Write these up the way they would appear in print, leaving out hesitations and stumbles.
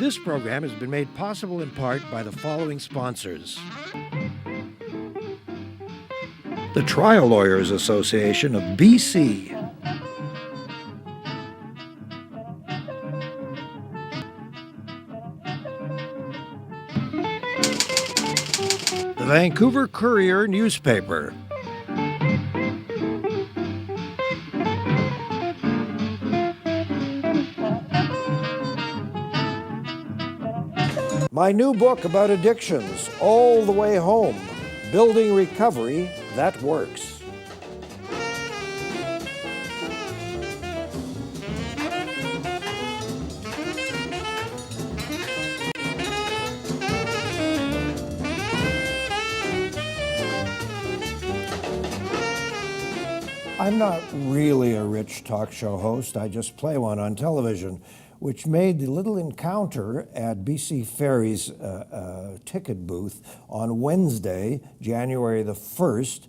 This program has been made possible in part by the following sponsors. The Trial Lawyers Association of BC. The Vancouver Courier newspaper. My new book about addictions, All the Way Home, Building Recovery That Works. I'm not really a rich talk show host, I just play one on television, which made the little encounter at BC Ferries ticket booth on Wednesday, January the 1st,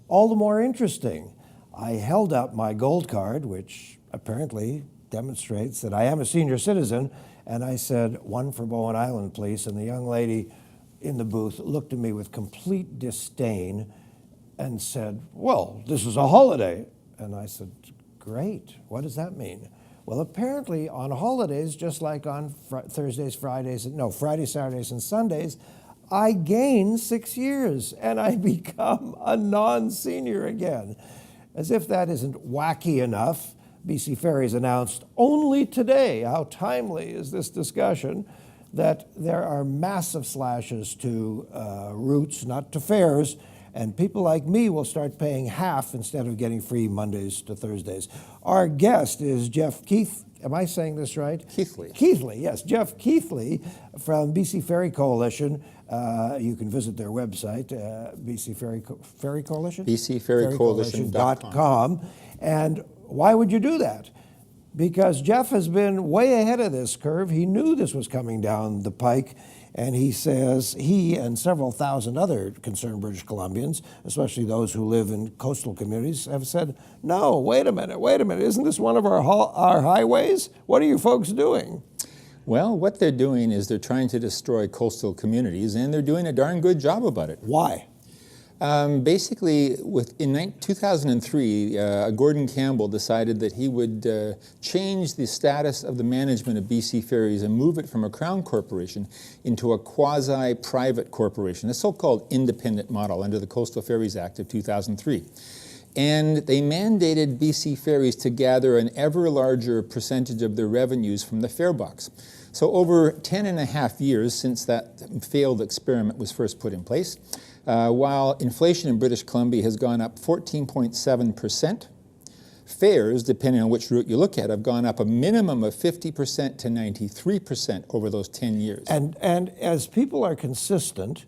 all the more interesting. I held up my gold card, which apparently demonstrates that I am a senior citizen, and I said, "One for Bowen Island, please." And the young lady in the booth looked at me with complete disdain and said, "Well, this is a holiday." And I said, "Great, what does that mean?" Well, apparently on holidays, just like on Friday, Saturdays, and Sundays, I gain 6 years and I become a non-senior again. As if that isn't wacky enough, BC Ferries announced only today, how timely is this discussion, that there are massive slashes to routes, not to fares, and people like me will start paying half instead of getting free Mondays to Thursdays. Our guest is Jef Keighley. Am I saying this right? Keighley. Keighley, yes. Jef Keighley from BC Ferry Coalition. You can visit their website, BC Ferry Coalition? BCFerryCoalition.com. And why would you do that? Because Jef has been way ahead of this curve. He knew this was coming down the pike. And he says he and several thousand other concerned British Columbians, especially those who live in coastal communities, have said, no, wait a minute, isn't this one of our highways? What are you folks doing? Well, what they're doing is they're trying to destroy coastal communities, and they're doing a darn good job about it. Why? Basically, in 2003, Gordon Campbell decided that he would change the status of the management of BC Ferries and move it from a Crown corporation into a quasi-private corporation, a so-called independent model under the Coastal Ferries Act of 2003. And they mandated BC Ferries to gather an ever larger percentage of their revenues from the fare box. So over 10 and a half years since that failed experiment was first put in place, while inflation in British Columbia has gone up 14.7%, fares, depending on which route you look at, have gone up a minimum of 50% to 93% over those 10 years. And as people are consistent,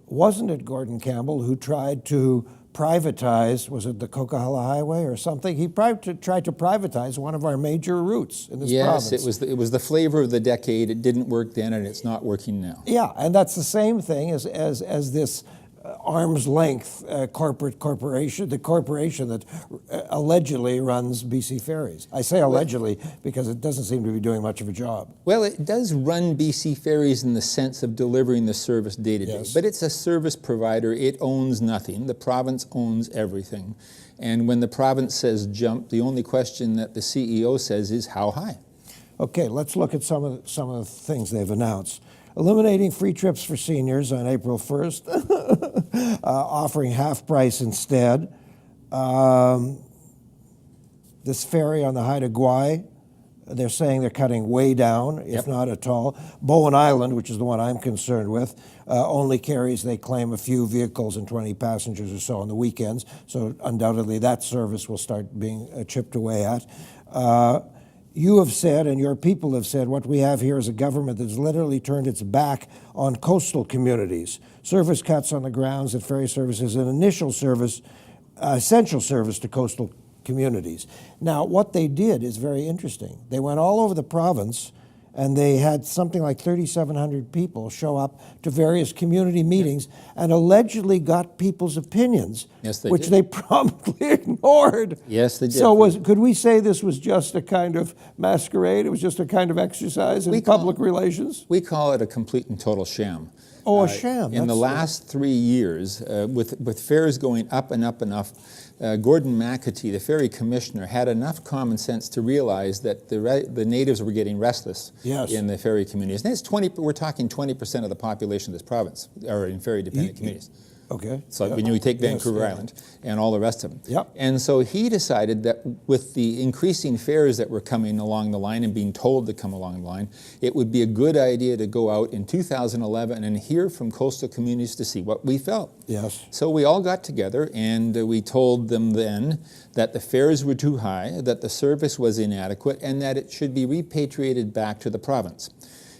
wasn't it Gordon Campbell who tried to privatize, was it the Coquihalla Highway or something? He tried to privatize one of our major routes in this province. Yes, it was the flavor of the decade. It didn't work then, and it's not working now. Yeah, and that's the same thing as this arm's length corporation, the corporation that allegedly runs BC Ferries. I say allegedly because it doesn't seem to be doing much of a job. Well, it does run BC Ferries in the sense of delivering the service day to day, Yes. but it's a service provider. It owns nothing. The province owns everything. And when the province says jump, the only question that the CEO says is how high? Okay, let's look at some of the things they've announced. Eliminating free trips for seniors on April 1st, offering half price instead. This ferry on the Haida Gwaii, they're saying they're cutting way down, if not at all. Bowen Island, which is the one I'm concerned with, only carries, they claim, a few vehicles and 20 passengers or so on the weekends, so undoubtedly that service will start being chipped away at. You have said, and your people have said, what we have here is a government that's literally turned its back on coastal communities. Service cuts on the grounds that ferry service is an initial service, essential service to coastal communities. Now, what they did is very interesting. They went all over the province and they had something like 3,700 people show up to various community meetings and allegedly got people's opinions, Yes, they which did. they promptly ignored. Yes, they did. So could we say this was just a kind of masquerade? It was just a kind of exercise in public relations? We call it a complete and total sham. Oh, a sham. In the last 3 years, with fares going up and up and up, Gordon McAtee, the ferry commissioner, had enough common sense to realize that the natives were getting restless in the ferry communities. And it's we're talking 20% of the population of this province are in ferry-dependent communities. Okay. So when you take Vancouver Island and all the rest of them. Yep. And so he decided that with the increasing fares that were coming along the line and being told to come along the line, it would be a good idea to go out in 2011 and hear from coastal communities to see what we felt. Yes. So we all got together and we told them then that the fares were too high, that the service was inadequate, and that it should be repatriated back to the province.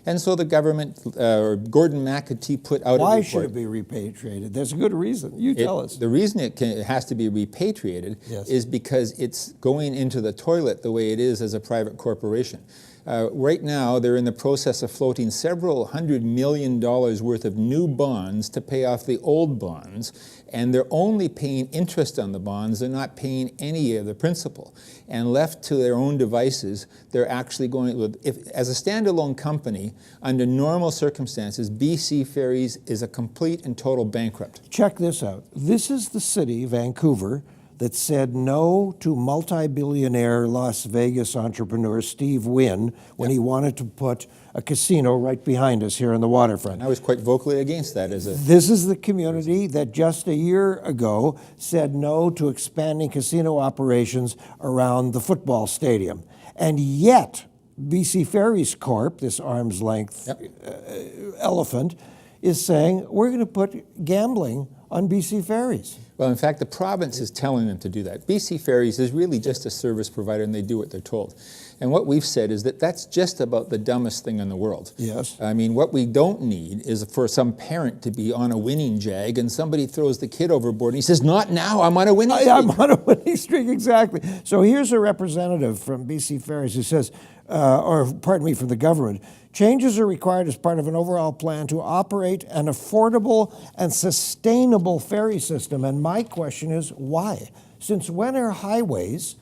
And so the government, or Gordon McAtee, put out a report. Why should it be repatriated? There's a good reason. You tell us. The reason it has to be repatriated is because it's going into the toilet the way it is as a private corporation. Right now, they're in the process of floating several $100 million worth of new bonds to pay off the old bonds, and they're only paying interest on the bonds. They're not paying any of the principal. And left to their own devices, they're actually going, as a standalone company, under normal circumstances, BC Ferries is a complete and total bankrupt. Check this out. This is the city, Vancouver, that said no to multi-billionaire Las Vegas entrepreneur Steve Wynn when he wanted to put a casino right behind us here on the waterfront. And I was quite vocally against that as a... This is the community that just a year ago said no to expanding casino operations around the football stadium. And yet, BC Ferries Corp, this arm's length elephant, is saying we're going to put gambling on BC Ferries. Well, in fact, the province is telling them to do that. BC Ferries is really just a service provider, and they do what they're told. And what we've said is that that's just about the dumbest thing in the world. Yes. I mean, what we don't need is for some parent to be on a winning jag and somebody throws the kid overboard and he says, "Not now, I'm on a winning streak." I'm on a winning streak, exactly. So here's a representative from BC Ferries who says, or pardon me, from the government, changes are required as part of an overall plan to operate an affordable and sustainable ferry system. And my question is, why? Since when are highways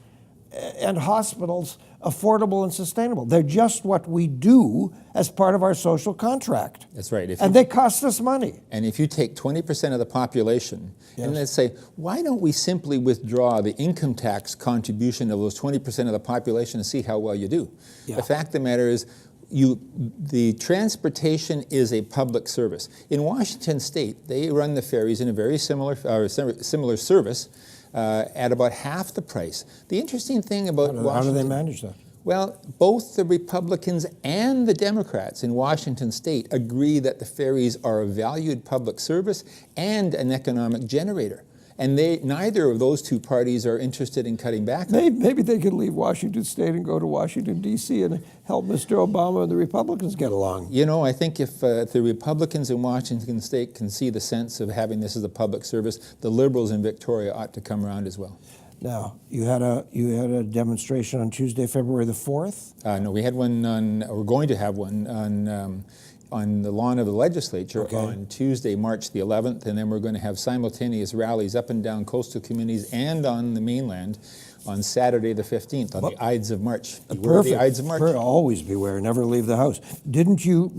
and hospitals affordable and sustainable? They're just what we do as part of our social contract. That's right. And they cost us money. And if you take 20% of the population, and let's say, why don't we simply withdraw the income tax contribution of those 20% of the population and see how well you do? Yeah. The fact of the matter is, the transportation is a public service. In Washington State, they run the ferries in a very similar service at about half the price. The interesting thing about Washington... How do they manage that? Well, both the Republicans and the Democrats in Washington State agree that the ferries are a valued public service and an economic generator. And neither of those two parties are interested in cutting back. Maybe they could leave Washington State and go to Washington, D.C. and help Mr. Obama and the Republicans get along. You know, I think if the Republicans in Washington State can see the sense of having this as a public service, the Liberals in Victoria ought to come around as well. Now, you had a demonstration on Tuesday, February the 4th? No, we had one we're going to have one on the lawn of the legislature on Tuesday, March the 11th, and then we're going to have simultaneous rallies up and down coastal communities and on the mainland on Saturday the 15th, on the Ides of March. Beware the Ides of March. Always beware, never leave the house. Did you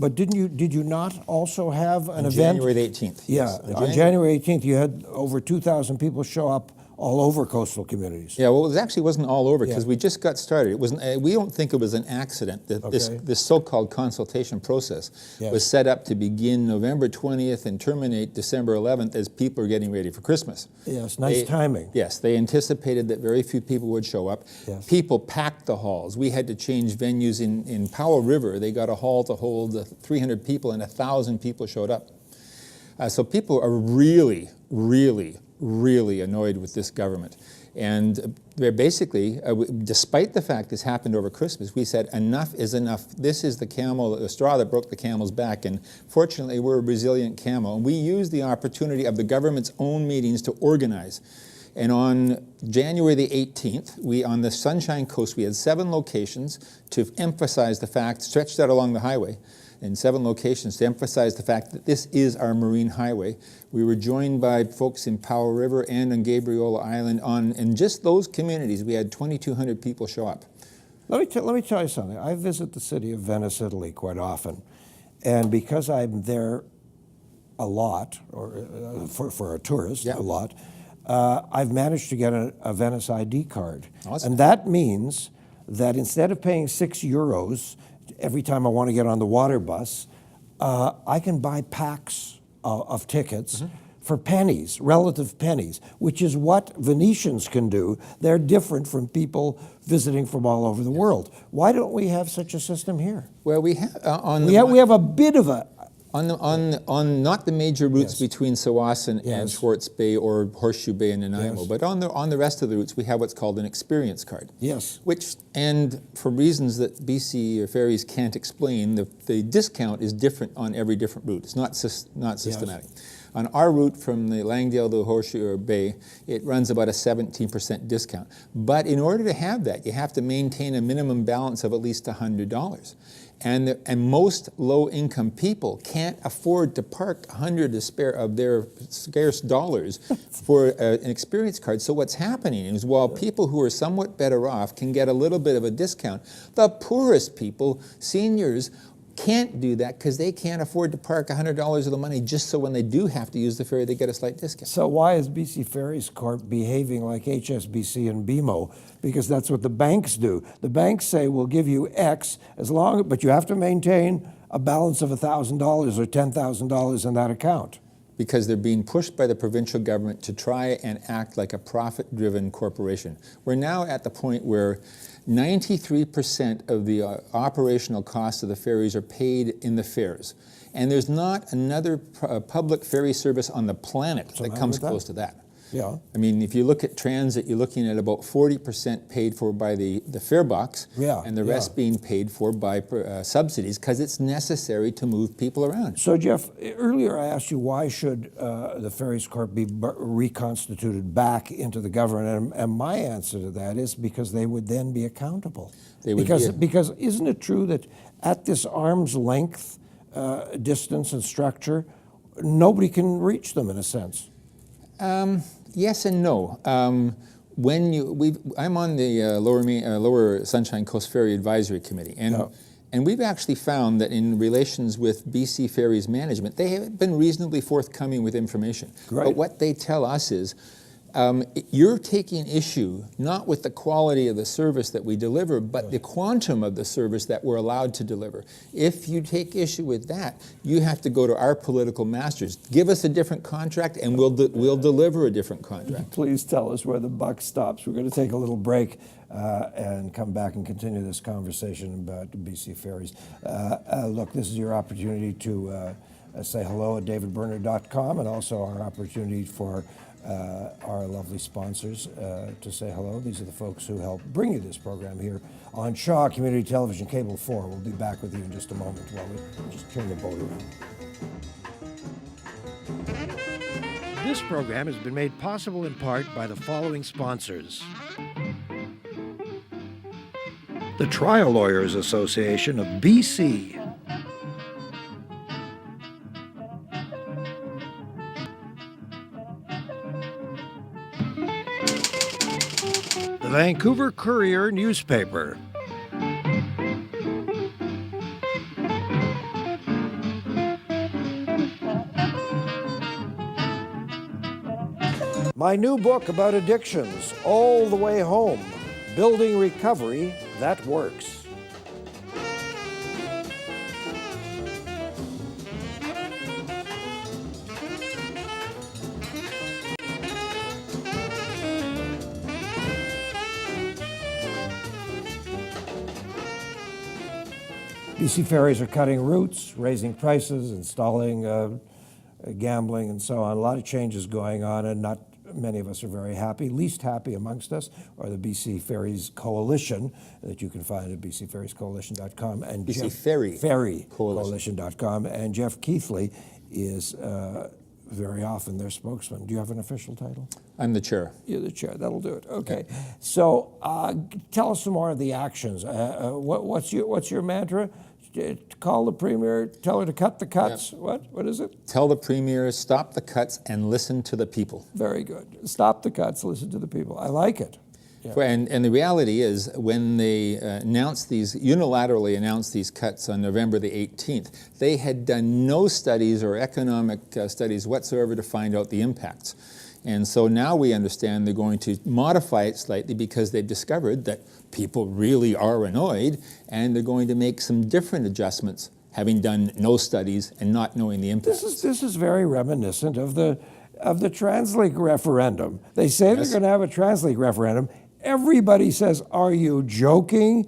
not also have an event? January the 18th. Yeah, on January 18th you had over 2,000 people show up all over coastal communities. Yeah, well, it actually wasn't all over because we just got started. It wasn't. We don't think it was an accident that this so-called consultation process was set up to begin November 20th and terminate December 11th as people are getting ready for Christmas. Yes, nice timing. Yes, they anticipated that very few people would show up. Yes. People packed the halls. We had to change venues in Powell River. They got a hall to hold 300 people and 1,000 people showed up. So people are really, really, really annoyed with this government. And they're basically, despite the fact this happened over Christmas, we said enough is enough. This is the straw that broke the camel's back. And fortunately, we're a resilient camel. And we used the opportunity of the government's own meetings to organize. And on January the 18th, on the Sunshine Coast, we had 7 locations to emphasize the fact, stretched out along the highway, in 7 locations to emphasize the fact that this is our marine highway. We were joined by folks in Powell River and on Gabriola Island. In just those communities, we had 2,200 people show up. Let me tell you something. I visit the city of Venice, Italy quite often. And because I'm there a lot, or for a tourist, a lot, I've managed to get a Venice ID card. Awesome. And that means that instead of paying €6 every time I want to get on the water bus, I can buy packs of tickets for pennies, relative pennies, which is what Venetians can do. They're different from people visiting from all over the world. Why don't we have such a system here? Well, we have we have a bit of a on not the major routes between Tsawwassen and Schwartz Bay or Horseshoe Bay and Nanaimo, but on the rest of the routes we have what's called an experience card. Yes. And for reasons that BC Ferries can't explain, the discount is different on every different route. It's not systematic. On our route from the Langdale to Horseshoe Bay, it runs about a 17% discount. But in order to have that, you have to maintain a minimum balance of at least $100. And most low-income people can't afford to park 100 of their scarce dollars for an experience card. So what's happening is while people who are somewhat better off can get a little bit of a discount, the poorest people, seniors, can't do that because they can't afford to park $100 of the money just so when they do have to use the ferry, they get a slight discount. So why is BC Ferries Corp behaving like HSBC and BMO? Because that's what the banks do. The banks say, we'll give you X, but you have to maintain a balance of $1,000 or $10,000 in that account. Because they're being pushed by the provincial government to try and act like a profit-driven corporation. We're now at the point where 93% of the operational costs of the ferries are paid in the fares. And there's not another public ferry service on the planet that comes close to that. Yeah. I mean, if you look at transit, you're looking at about 40% paid for by the fare box, and the rest being paid for by subsidies because it's necessary to move people around. So, Jeff, earlier I asked you why should the Ferries Corp be reconstituted back into the government, and my answer to that is because they would then be accountable. Because isn't it true that at this arm's length distance and structure, nobody can reach them in a sense? Yes and no. I'm on the Lower Sunshine Coast Ferry Advisory Committee, and we've actually found that in relations with BC Ferries management, they have been reasonably forthcoming with information. Right. But what they tell us is, you're taking issue not with the quality of the service that we deliver, but the quantum of the service that we're allowed to deliver. If you take issue with that, you have to go to our political masters. Give us a different contract and we'll deliver a different contract. Please tell us where the buck stops. We're going to take a little break and come back and continue this conversation about BC Ferries. Look, this is your opportunity to say hello at davidberner.com, and also our opportunity for our lovely sponsors to say hello. These are the folks who help bring you this program here on Shaw Community Television, Cable 4. We'll be back with you in just a moment while we just turn the boat around. This program has been made possible in part by the following sponsors. The Trial Lawyers Association of BC. The Vancouver Courier newspaper. My new book about addictions, All the Way Home, Building Recovery That Works. BC Ferries are cutting routes, raising prices, installing gambling and so on. A lot of changes going on, and not many of us are very happy. Least happy amongst us are the BC Ferries Coalition that you can find at bcferriescoalition.com. And BC Ferry Coalition.com. And Jef Keighley is very often their spokesman. Do you have an official title? I'm the chair. You're the chair. That'll do it. Okay. So tell us some more of the actions. What's your mantra? Call the premier, tell her to cut the cuts. Yep. What is it? Tell the premier, stop the cuts and listen to the people. Very good. Stop the cuts, listen to the people. I like it. Yeah. And the reality is, when they unilaterally announced these cuts on November the 18th, they had done no studies or economic studies whatsoever to find out the impacts. And so now we understand they're going to modify it slightly because they've discovered that people really are annoyed, and they're going to make some different adjustments, having done no studies and not knowing the impacts. This is very reminiscent of the TransLink referendum. They say they're going to have a TransLink referendum. Everybody says, "Are you joking?"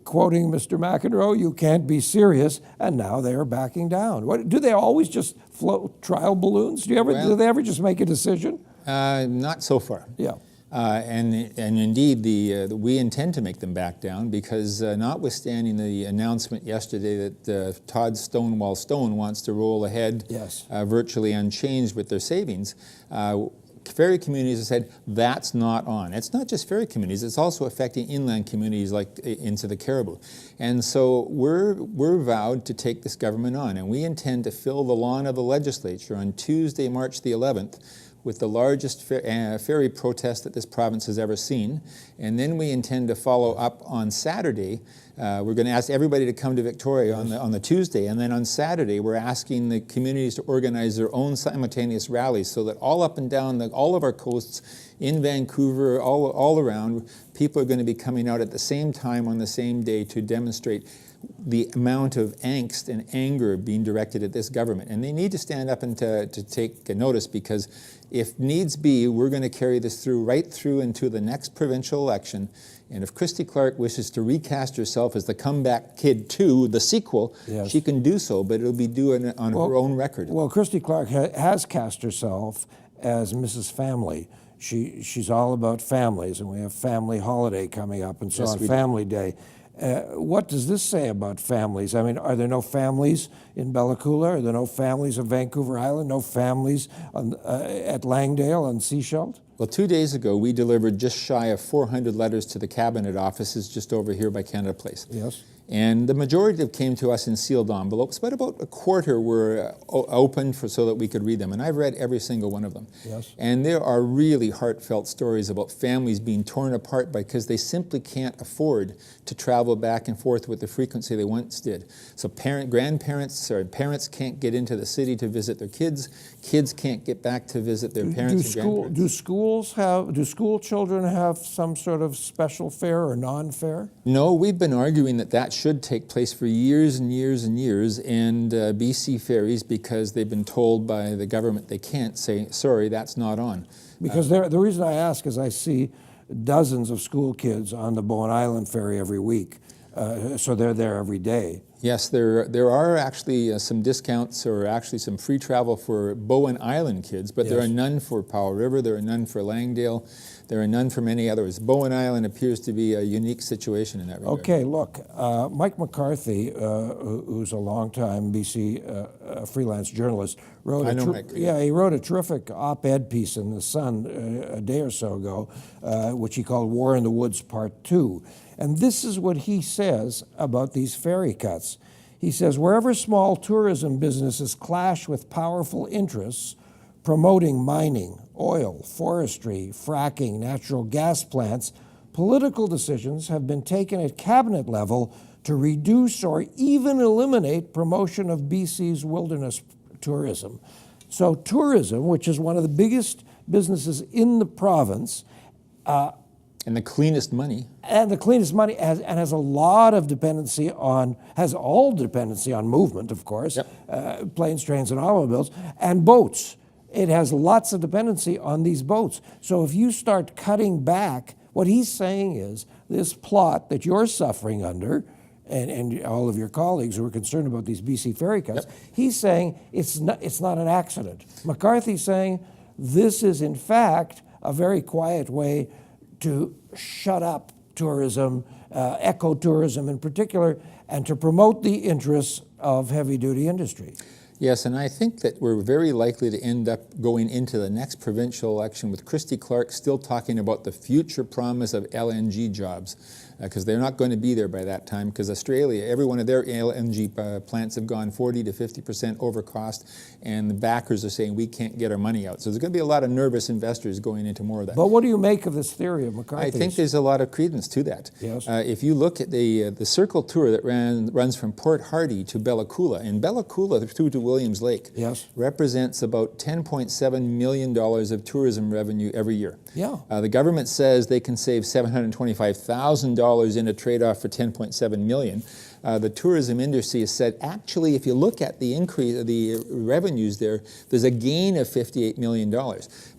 Quoting Mr. McEnroe, "You can't be serious," and now they are backing down. What, do they always just float trial balloons? Do they ever just make a decision? Not so far. Yeah. And indeed, we intend to make them back down because notwithstanding the announcement yesterday that Todd Stonewall Stone wants to roll ahead virtually unchanged with their savings, ferry communities have said that's not on. It's not just ferry communities, it's also affecting inland communities like into the Caribou. And so we're vowed to take this government on, and we intend to fill the lawn of the legislature on Tuesday, March the 11th, with the largest ferry protest that this province has ever seen. And then we intend to follow up on Saturday. We're going to ask everybody to come to Victoria on the Tuesday, and then on Saturday we're asking the communities to organize their own simultaneous rallies so that all up and down all of our coasts, in Vancouver, all around, people are going to be coming out at the same time on the same day to demonstrate the amount of angst and anger being directed at this government. And they need to stand up and to take notice, because if needs be, we're going to carry this right through into the next provincial election. And if Christy Clark wishes to recast herself as the Comeback Kid 2, the sequel, she can do so, but it'll be due on her own record. Well, Christy Clark has cast herself as Mrs. Family. She's all about families, and we have Family Holiday coming up, and so on Family Day. What does this say about families? I mean, are there no families in Bella Coola? Are there no families of Vancouver Island? No families at Langdale on Seashelt? Well, 2 days ago, we delivered just shy of 400 letters to the Cabinet offices just over here by Canada Place. Yes. And the majority of came to us in sealed envelopes, but about a quarter were open so that we could read them. And I've read every single one of them. Yes. And there are really heartfelt stories about families being torn apart because they simply can't afford to travel back and forth with the frequency they once did. So grandparents or parents can't get into the city to visit their kids. Kids can't get back to visit their parents and grandparents. Do school children have some sort of special fare or non-fare? No, we've been arguing that should take place for years and years and years, and BC Ferries, because they've been told by the government they can't, say, sorry, that's not on. Because the reason I ask is I see dozens of school kids on the Bowen Island ferry every week, so they're there every day. Yes, there are actually some discounts or actually some free travel for Bowen Island kids, but there are none for Powell River, there are none for Langdale, there are none for many others. Bowen Island appears to be a unique situation in that regard. Okay, look, Mike McCarthy, who's a longtime BC freelance journalist, wrote he wrote a terrific op-ed piece in The Sun a day or so ago, which he called War in the Woods Part 2. And this is what he says about these ferry cuts. He says, wherever small tourism businesses clash with powerful interests promoting mining, oil, forestry, fracking, natural gas plants, political decisions have been taken at cabinet level to reduce or even eliminate promotion of BC's wilderness tourism. So tourism, which is one of the biggest businesses in the province, and the cleanest money. And the cleanest money has a lot of dependency on, has all dependency on movement, of course, planes, trains, and automobiles, and boats. It has lots of dependency on these boats. So if you start cutting back, what he's saying is this plot that you're suffering under, and all of your colleagues who are concerned about these BC ferry cuts, he's saying it's not an accident. McCarthy's saying this is, in fact, a very quiet way to shut up tourism, ecotourism in particular, and to promote the interests of heavy-duty industry. Yes, and I think that we're very likely to end up going into the next provincial election with Christy Clark still talking about the future promise of LNG jobs, because they're not going to be there by that time, because Australia, every one of their LNG plants have gone 40 to 50% over cost, and the backers are saying we can't get our money out. So there's going to be a lot of nervous investors going into more of that. But what do you make of this theory of McCarthy's? I think there's a lot of credence to that. Yes. If you look at the Circle Tour that runs from Port Hardy to Bella Coola, and Bella Coola through to Williams Lake, yes, represents about $10.7 million of tourism revenue every year. Yeah. The government says they can save $725,000 in a trade-off for $10.7 million. The tourism industry has said, actually, if you look at the increase of the revenues there, there's a gain of $58 million.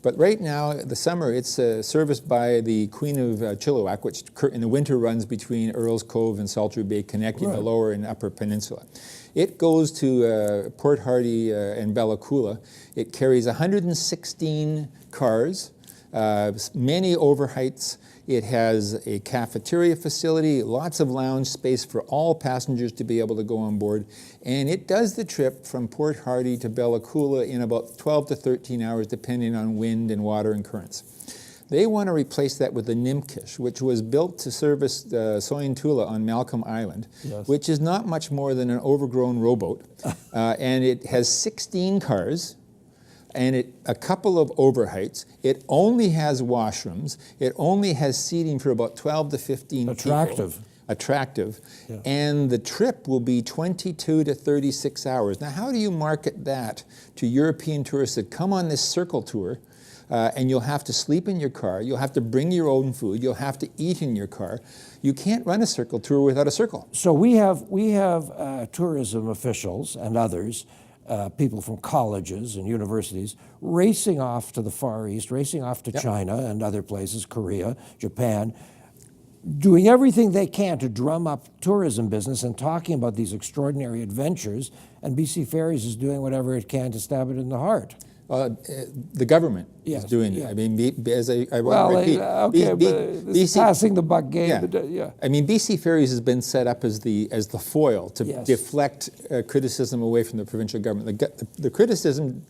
But right now, the summer, it's serviced by the Queen of Chilliwack, which in the winter runs between Earls Cove and Salisbury Bay, connecting the lower and upper peninsula. It goes to Port Hardy and Bella Coola. It carries 116 cars, many overheights. It has a cafeteria facility, lots of lounge space for all passengers to be able to go on board. And it does the trip from Port Hardy to Bella Coola in about 12 to 13 hours, depending on wind and water and currents. They want to replace that with the Nimkish, which was built to service Soyantula on Malcolm Island, yes, which is not much more than an overgrown rowboat. And it has 16 cars, and a couple of overheights. It only has washrooms. It only has seating for about 12 to 15 attractive. people. Attractive. Yeah. And the trip will be 22 to 36 hours. Now, how do you market that to European tourists that come on this Circle Tour, and you'll have to sleep in your car, you'll have to bring your own food, you'll have to eat in your car. You can't run a Circle Tour without a Circle. So we have tourism officials and others, people from colleges and universities, racing off to the Far East, racing off to China and other places, Korea, Japan, doing everything they can to drum up tourism business and talking about these extraordinary adventures, and BC Ferries is doing whatever it can to stab it in the heart. The government is doing it. I mean, as I repeat, it's passing the buck game. Yeah. But, I mean, BC Ferries has been set up as the foil to deflect criticism away from the provincial government. The criticism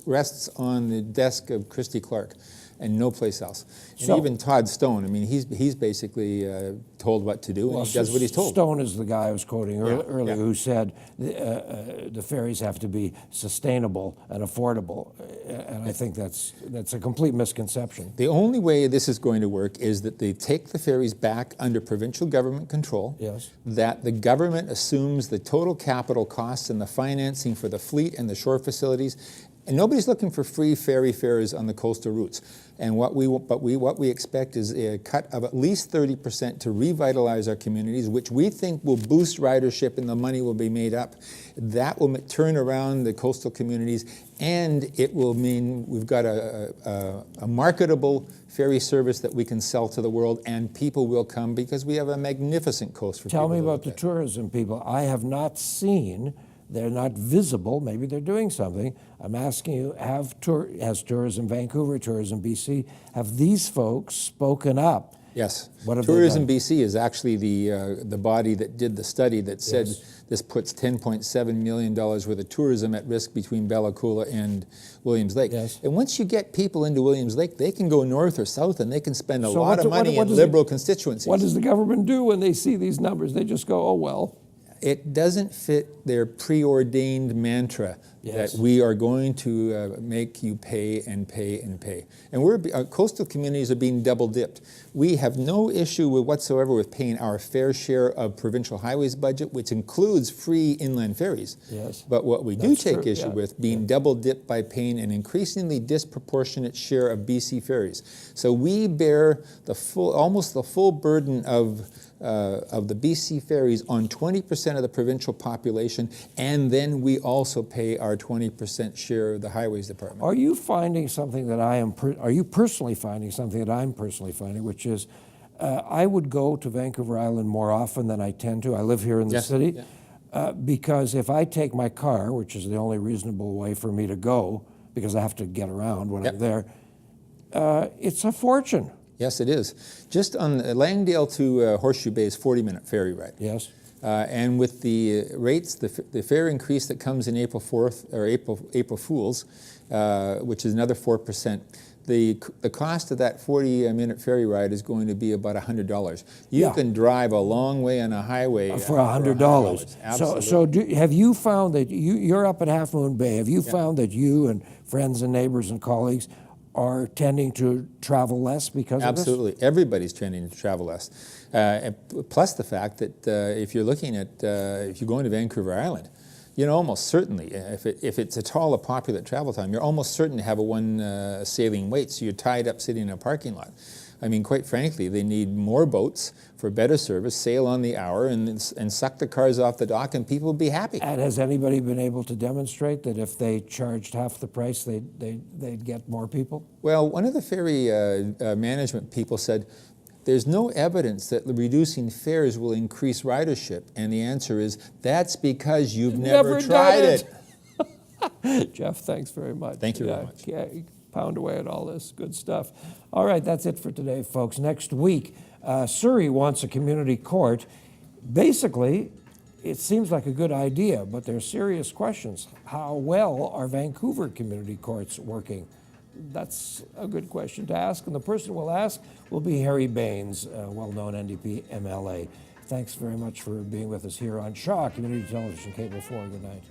rests on the desk of Christy Clark and no place else. And even Todd Stone, I mean, he's basically told what to do, and he does what he's told. Stone is the guy I was quoting earlier who said the ferries have to be sustainable and affordable, and I think that's a complete misconception. The only way this is going to work is that they take the ferries back under provincial government control, that the government assumes the total capital costs and the financing for the fleet and the shore facilities. And nobody's looking for free ferry fares on the coastal routes. And what we expect is a cut of at least 30% to revitalize our communities, which we think will boost ridership and the money will be made up. That will turn around the coastal communities, and it will mean we've got a marketable ferry service that we can sell to the world, and people will come because we have a magnificent coast for people to look at. Tell me about the tourism people. I have not seen. They're not visible. Maybe they're doing something. I'm asking you, has Tourism Vancouver, Tourism BC, have these folks spoken up? Yes. What have Tourism they done? BC is actually the body that did the study that said this puts $10.7 million worth of tourism at risk between Bella Coola and Williams Lake. Yes. And once you get people into Williams Lake, they can go north or south and they can spend a lot of money in liberal constituencies. What does the government do when they see these numbers? They just go, oh, well. It doesn't fit their preordained mantra that we are going to make you pay and pay and pay. And our coastal communities are being double dipped. We have no issue whatsoever with paying our fair share of provincial highways budget, which includes free inland ferries. Yes. But what we do take issue with being double dipped by paying an increasingly disproportionate share of BC Ferries. So we bear almost the full burden of the BC Ferries on 20% of the provincial population, and then we also pay our 20% share of the Highways Department. Are you finding something that are you personally finding something that I'm personally finding, which is I would go to Vancouver Island more often than I tend to. I live here in the city. Because if I take my car, which is the only reasonable way for me to go, because I have to get around when I'm there, it's a fortune. Yes, it is. Just on Langdale to Horseshoe Bay is 40-minute ferry ride. Yes. And with the rates, the fare increase that comes in April 4th, or April Fools, which is another 4%, the cost of that 40-minute ferry ride is going to be about $100. You can drive a long way on a highway for $100. Absolutely. Have you found that you're up at Half Moon Bay? Have you found that you and friends and neighbors and colleagues are tending to travel less because of this? Absolutely. Everybody's tending to travel less. Plus the fact that if you're looking at, if you're going to Vancouver Island, almost certainly, if it's at all a popular travel time, you're almost certain to have a one sailing wait, so you're tied up sitting in a parking lot. I mean, quite frankly, they need more boats for better service, sail on the hour, and suck the cars off the dock, and people will be happy. And has anybody been able to demonstrate that if they charged half the price, they'd get more people? Well, one of the ferry management people said, there's no evidence that reducing fares will increase ridership. And the answer is, that's because you've never tried it. Jef, thanks very much. Thank you very much. Pound away at all this good stuff. All right, that's it for today, folks. Next week, Surrey wants a community court. Basically, it seems like a good idea, but there are serious questions. How well are Vancouver community courts working? That's a good question to ask, and the person we'll ask will be Harry Baines, a well-known NDP MLA. Thanks very much for being with us here on Shaw Community Television, Cable 4. Good night.